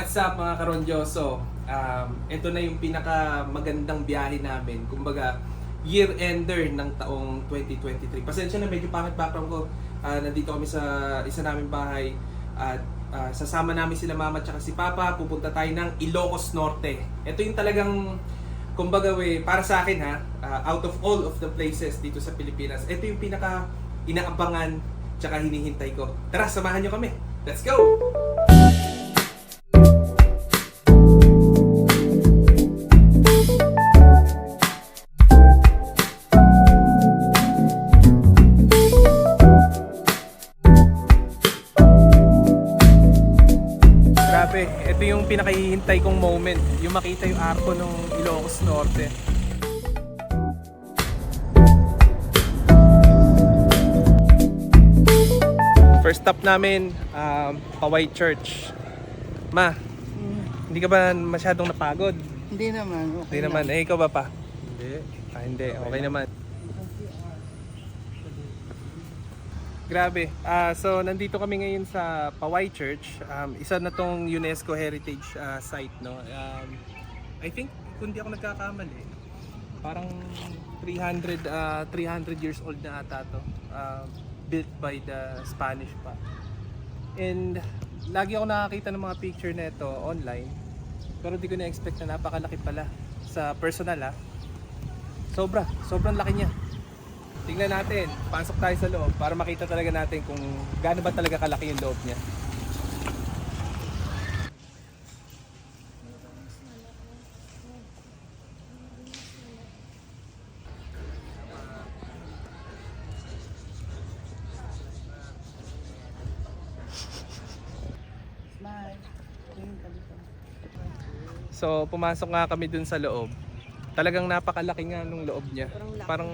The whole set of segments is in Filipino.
What's up mga karondyoso? Ito na yung pinaka magandang biyahe namin. Kumbaga, year-ender ng taong 2023. Pasensya na, medyo pangit background ko. Nandito kami sa isa naming bahay. At sasama namin sila mama at si papa. Pupunta tayo ng Ilocos Norte. Ito yung talagang, kumbaga para sa akin out of all of the places dito sa Pilipinas, ito yung pinaka inaabangan tsaka hinihintay ko. Tara, samahan nyo kami. Let's go! Grabe, ito yung pinakahihintay kong moment, yung makita yung arko ng Ilocos Norte. First stop namin, Paway Church. Ma, hindi ka ba masyadong napagod? Hindi naman. Hindi naman. Eh, ikaw ba pa? Hindi. Hindi. Okay naman. Grabe. So, nandito kami ngayon sa Paway Church. Isa na tong UNESCO Heritage Site, no? I think, kung di ako nagkakamali, parang 300 years old na ata to. Built by the Spanish pa. And lagi ako nakakita ng mga picture na ito online. Pero di ko na-expect na napakalaki pala. Sa personal sobrang laki niya. Tingnan natin, pasok tayo sa loob para makita talaga natin kung gaano ba talaga kalaki yung loob niya. Smile. Tingin ka dito. So, pumasok nga kami dun sa loob. Talagang napakalaki nga nung loob niya. Parang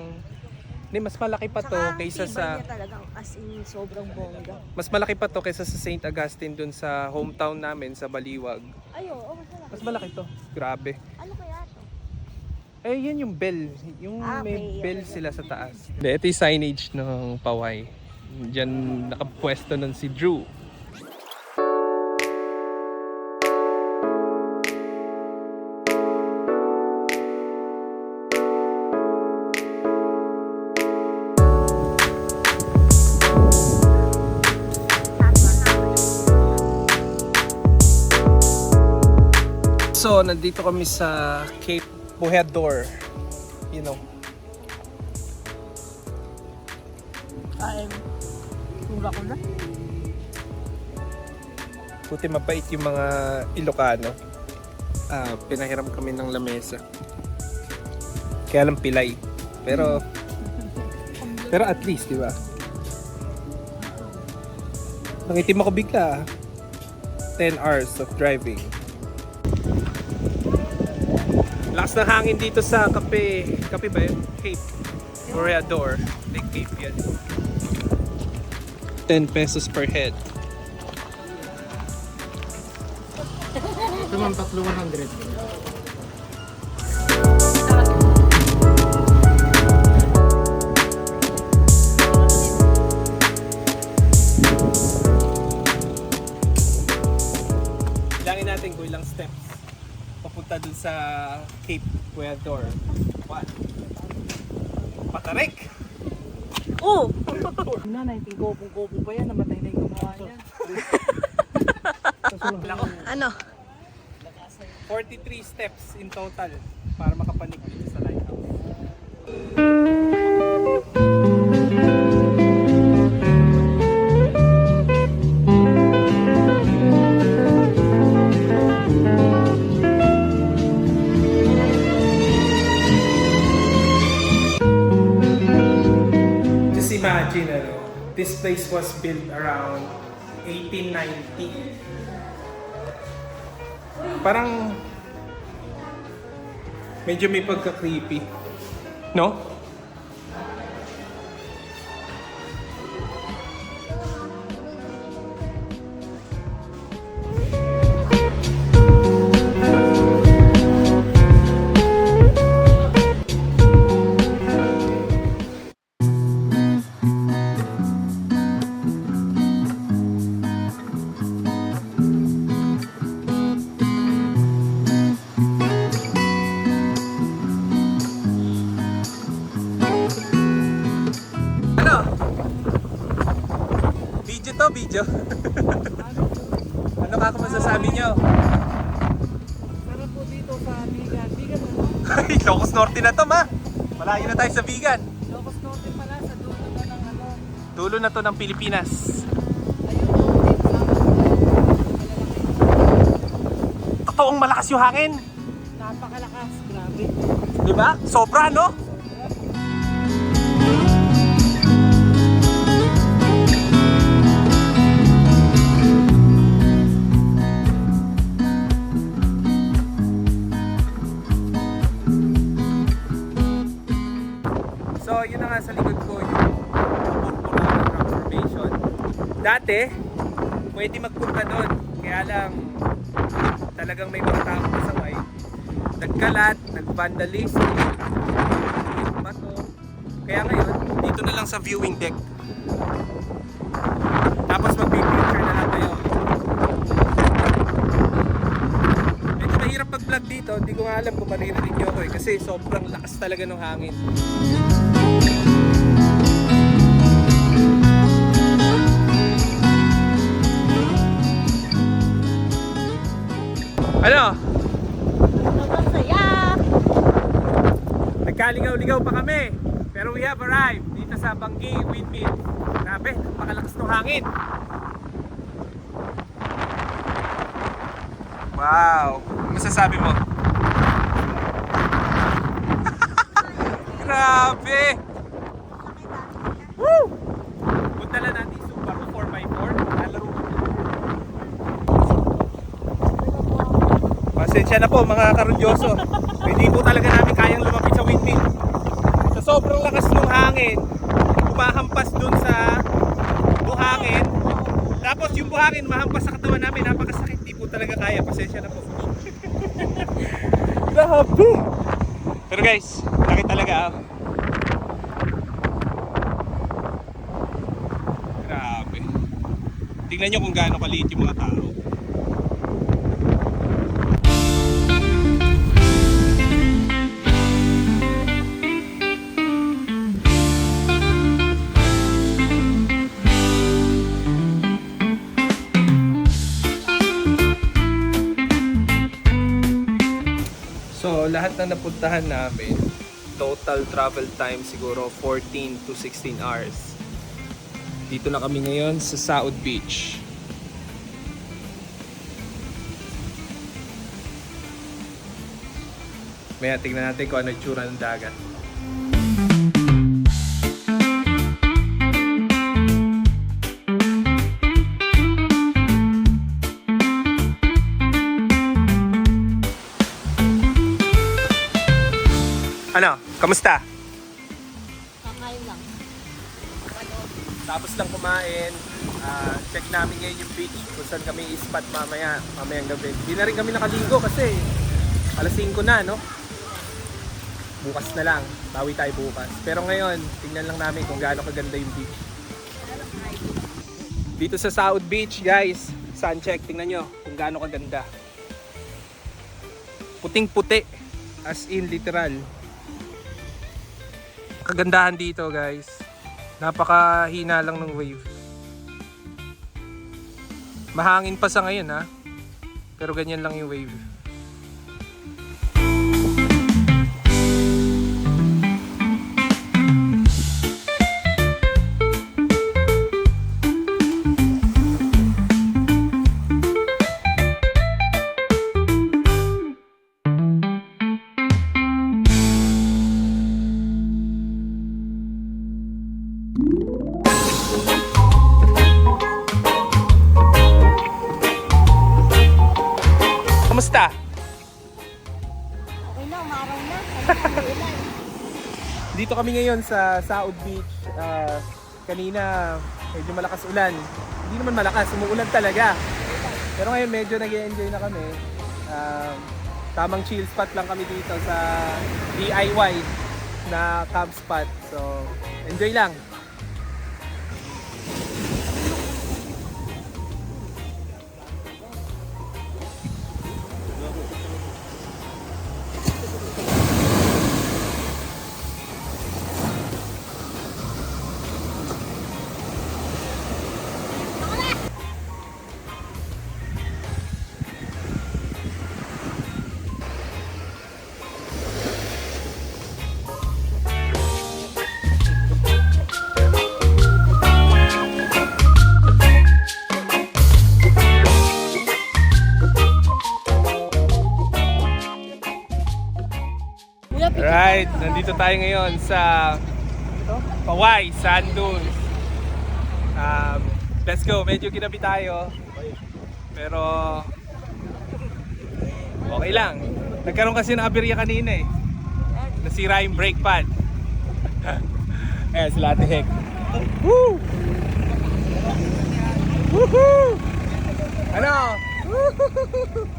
mas malaki pa to kaysa sa niya talagang as in sobrang bongga. mas malaki pa to kaysa sa St. Augustine dun sa hometown namin sa Baliwag. Ayo, Mas malaki to. Grabe. Ano kaya to? Eh, yan yung bell. Yung may Okay, bell okay. sila sa taas. Ito yung signage ng Paway. Diyan nakapwesto nun si Drew. So, nandito kami sa Cape Bojador. You know. Tura ko na. Buti mabait yung mga Ilocano. Pinahiram kami ng lamesa. Kaya lang pilay. Pero at least, di ba? Nangitim ako bigla. 10 hours of driving. Lakas ng hangin dito sa Cape ba yun? Cape Bojador. Like Cape yan. 10 pesos per head. Ito man, 100. Bilangin natin kung ilang steps papunta dun sa Cape Bojador. 1. Patarik! Oh! Na, naiting-kopong-kopong pa yan. Namatay na yung gumawa niya. Ano? 43 steps in total para makapanik dito sa lighthouse. Just imagine, this place was built around 1890. Parang medyo may pagka-creepy, no? video. Ano ka kung masasabi nyo? Sarap po dito sa Bigan. Bigan ano? Ilocos Norte na to, ma. Malayo na tayo sa Bigan. Locos Norte pala sa dulo na ng ano. Dulo na to ng Pilipinas. Ayun yung dito sa malalaki. Totoong malakas yung hangin. Napakalakas. Grabe. Di ba? Sobra, no? So, yun na nga sa likod ko yung Purpurana Rock Formation. Dati, pwede magpunta doon. Kaya lang, talagang may mga tao pasaway. Nagkalat, nag-vandalism, yung bato. Kaya ngayon, dito na lang sa viewing deck. Tapos mag-picture na lang kayo. Medyo mahirap mag-vlog dito. Hindi ko nga alam kung maririnig nyo ako eh. Kasi sobrang lakas talaga ng hangin. Ano? Sobrang saya. Nagkaligaw-ligaw pa kami. Pero we have arrived dito sa Banggi Windmill. Grabe, napakalakas ng hangin. Wow! Ano masasabi mo? Grabe! Woo! Punta lang natin yung Subaru 4x4. Lalaro. Pasensya na po mga karudyoso. Hindi po talaga namin kayang lumapit sa windmill. Sa sobrang lakas ng hangin, humahampas dun sa buhangin. Tapos yung buhangin mahampas sa katawan namin, napakasakit. Hindi po talaga kaya. Pasensya na po. Grabe! Pero guys, laki talaga ah. Grabe. Tingnan nyo kung gaano kaliit yung mga tao. So, lahat na napuntahan namin, total travel time siguro 14 to 16 hours. Dito na kami ngayon sa South Beach. Maya tingnan natin kung ano yung tsura ng dagat. Ano? Kamusta? Kakain lang. Tapos lang kumain. Check namin ngayon yung beach kung saan kami i-spot mamayang gabi. Hindi na rin kami nakaligo kasi alas 5 na, no? Bukas na lang. Bawi tayo bukas. Pero ngayon, tingnan lang namin kung gaano kaganda yung beach. Dito sa South Beach, guys, sun check. Tingnan nyo kung gaano kaganda. Puting-puti. As in, literal. Kagandahan dito, guys. Napakahina lang ng wave. Mahangin pa sa ngayon, ha? Pero ganyan lang yung wave. Kamusta? Okay na, umaraw na. Ulan. Dito kami ngayon sa South Beach. Kanina medyo malakas ulan. Hindi naman malakas, umuulan talaga. Pero ngayon medyo nag-enjoy na kami. Tamang chill spot lang kami dito sa DIY na camp spot. So, enjoy lang. Alright, nandito tayo ngayon sa Paway, Sand Dunes. Let's go, medyo ginabi tayo. Pero okay lang. Nagkaroon kasi ng aberya kanina eh. Nasira yung brake pad. Ayan sila Ate Hek. Woo! Woohoo! Ano? Woohoo!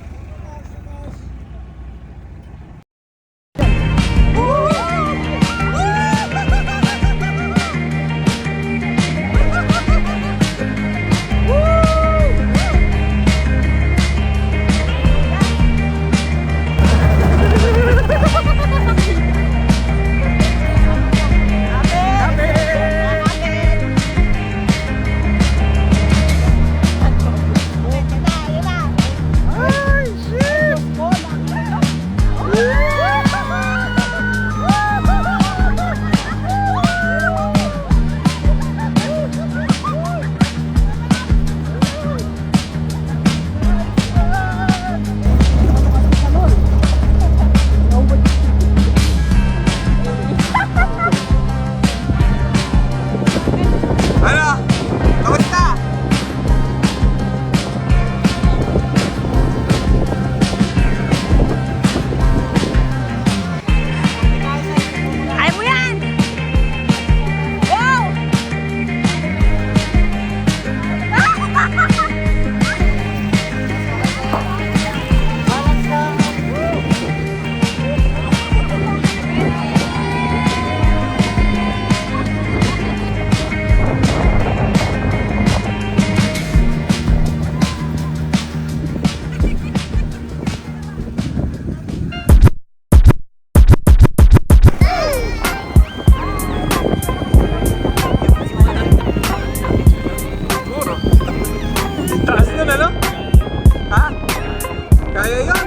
Taas na, ano? Ha? Kaya yun?